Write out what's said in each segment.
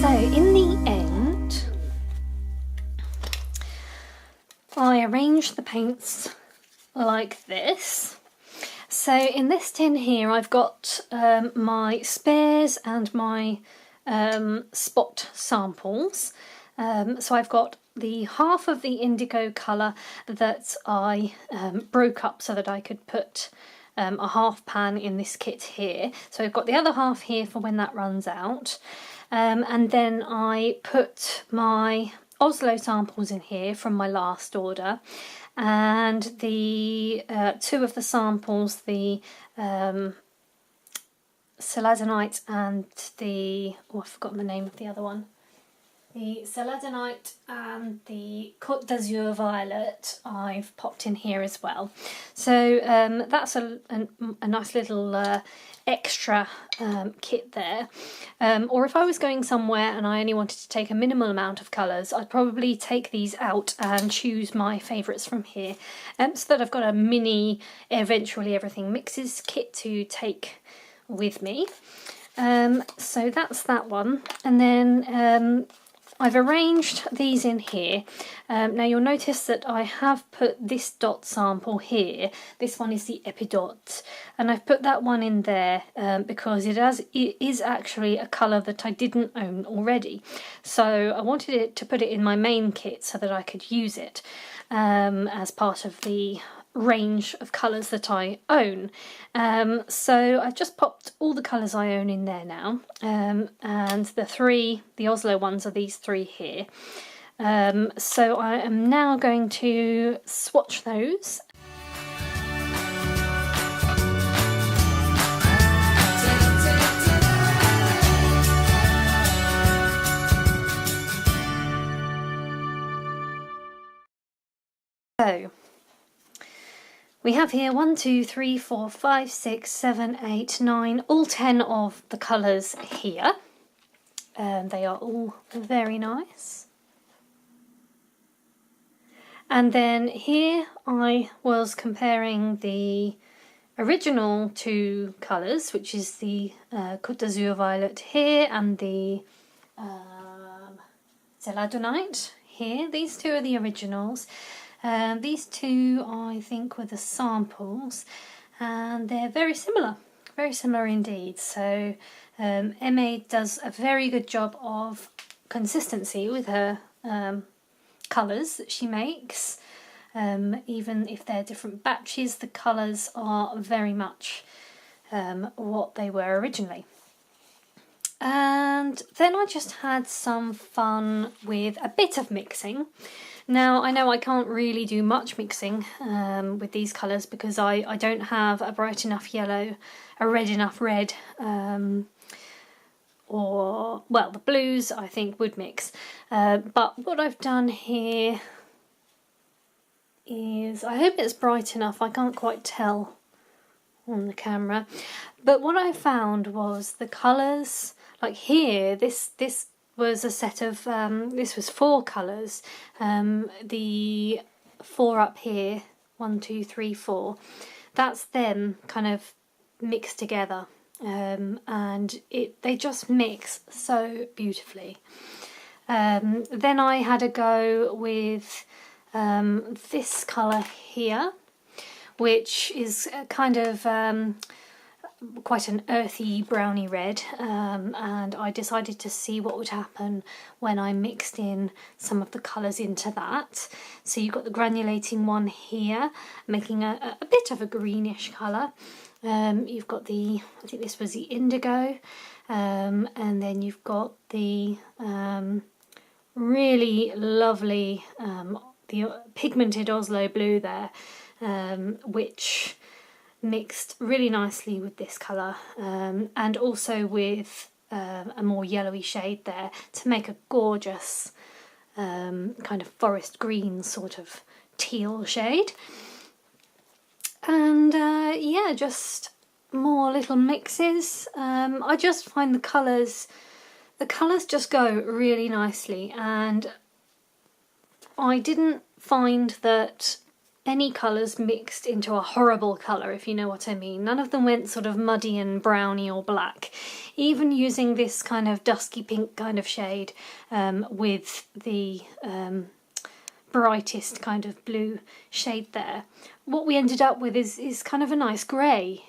So in the end, I arranged the paints like this. So in this tin here I've got my spares and my spot samples. So I've got the half of the indigo colour that I broke up so that I could put a half pan in this kit here. So I've got the other half here for when that runs out. And then I put my Oslo samples in here from my last order, and the two of the samples, the celadonite and the, oh, I've forgotten the name of the other one. The celadonite and the Côte d'Azur violet I've popped in here as well. So that's a nice little extra kit there. Or if I was going somewhere and I only wanted to take a minimal amount of colours, I'd probably take these out and choose my favourites from here. So that I've got a mini eventually everything mixes kit to take with me. So that's that one. And then I've arranged these in here. Now you'll notice that I have put this dot sample here. This one is the Epidot, and I've put that one in there because it is actually a colour that I didn't own already. So I wanted to put it in my main kit so that I could use it as part of the range of colours that I own. So I've just popped all the colours I own in there now, and the Oslo ones are these three here. So I am now going to swatch those. So we have here 1, 2, 3, 4, 5, 6, 7, 8, 9, all 10 of the colours here. They are all very nice. And then here I was comparing the original two colours, which is the Côte d'Azur violet here and the celadonite here. These two are the originals. These two I think were the samples, and they're very similar indeed. So Emma does a very good job of consistency with her colours that she makes. Even if they're different batches, the colours are very much what they were originally. And then I just had some fun with a bit of mixing. Now I know I can't really do much mixing with these colours because I don't have a bright enough yellow, a red enough red, or, well, the blues I think would mix. But what I've done here is, I hope it's bright enough, I can't quite tell on the camera, but what I found was the colours, like here, this was a set of, this was 4 colours. The 4 up here, 1, 2, 3, 4, that's them kind of mixed together, and they just mix so beautifully. Then I had a go with this colour here, which is kind of quite an earthy browny red, and I decided to see what would happen when I mixed in some of the colours into that. So you've got the granulating one here, making a bit of a greenish colour. You've got the, I think this was the indigo, and then you've got the really lovely the pigmented Oslo blue there, which mixed really nicely with this colour, and also with a more yellowy shade there to make a gorgeous kind of forest green sort of teal shade. And yeah, just more little mixes. I just find the colours just go really nicely, and I didn't find that any colours mixed into a horrible colour, if you know what I mean. None of them went sort of muddy and browny or black. even using this kind of dusky pink kind of shade with the brightest kind of blue shade there, what we ended up with is kind of a nice grey,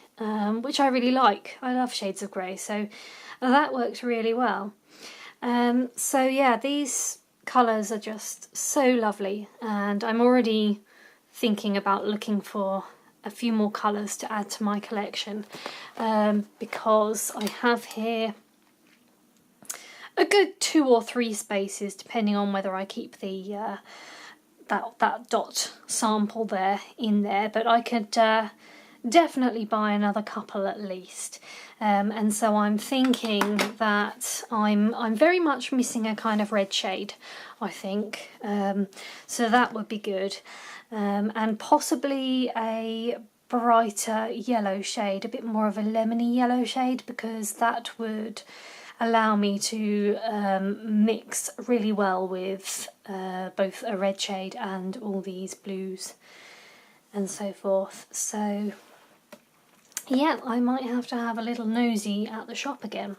which I really like. I love shades of grey, so that works really well. So yeah, these colours are just so lovely, and I'm already thinking about looking for a few more colours to add to my collection, because I have here a good 2 or 3 spaces, depending on whether I keep the that dot sample there in there, but I could definitely buy another couple at least. And so I'm thinking that I'm very much missing a kind of red shade, I think, so that would be good, and possibly a brighter yellow shade, a bit more of a lemony yellow shade, because that would allow me to mix really well with both a red shade and all these blues and so forth. So yeah, I might have to have a little nosy at the shop again.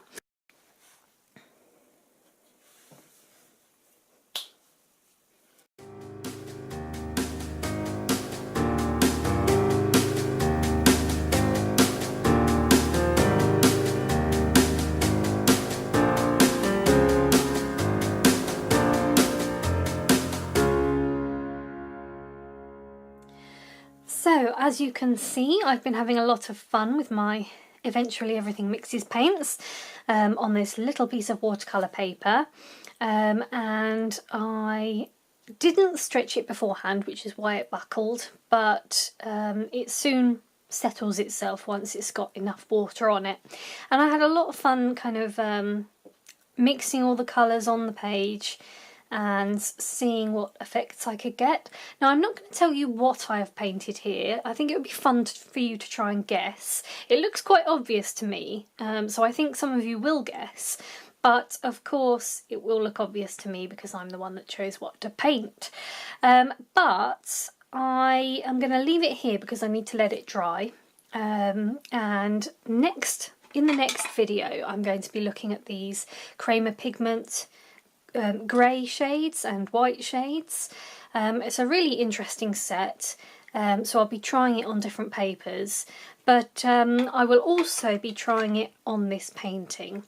So as you can see, I've been having a lot of fun with my Eventually Everything Mixes paints on this little piece of watercolour paper, and I didn't stretch it beforehand, which is why it buckled, but it soon settles itself once it's got enough water on it. And I had a lot of fun kind of mixing all the colours on the page and seeing what effects I could get. Now, I'm not going to tell you what I have painted here. I think it would be fun for you to try and guess. It looks quite obvious to me, so I think some of you will guess, but of course it will look obvious to me because I'm the one that chose what to paint. But I am going to leave it here because I need to let it dry, and in the next video I'm going to be looking at these Kramer pigment grey shades and white shades. It's a really interesting set, so I'll be trying it on different papers, but I will also be trying it on this painting.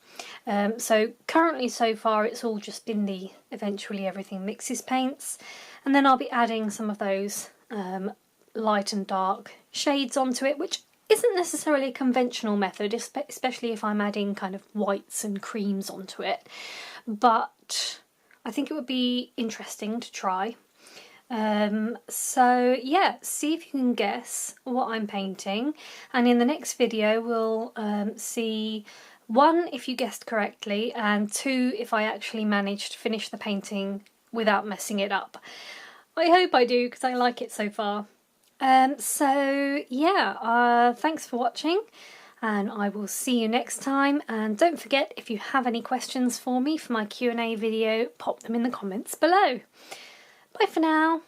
So currently, so far, it's all just been the Eventually Everything Mixes paints, and then I'll be adding some of those light and dark shades onto it, which isn't necessarily a conventional method, especially if I'm adding kind of whites and creams onto it, but I think it would be interesting to try. So yeah, see if you can guess what I'm painting, and in the next video we'll see, 1, if you guessed correctly, and 2, if I actually managed to finish the painting without messing it up. I hope I do, because I like it so far. So yeah, thanks for watching, and I will see you next time. And don't forget, if you have any questions for me for my Q&A video, pop them in the comments below. Bye for now.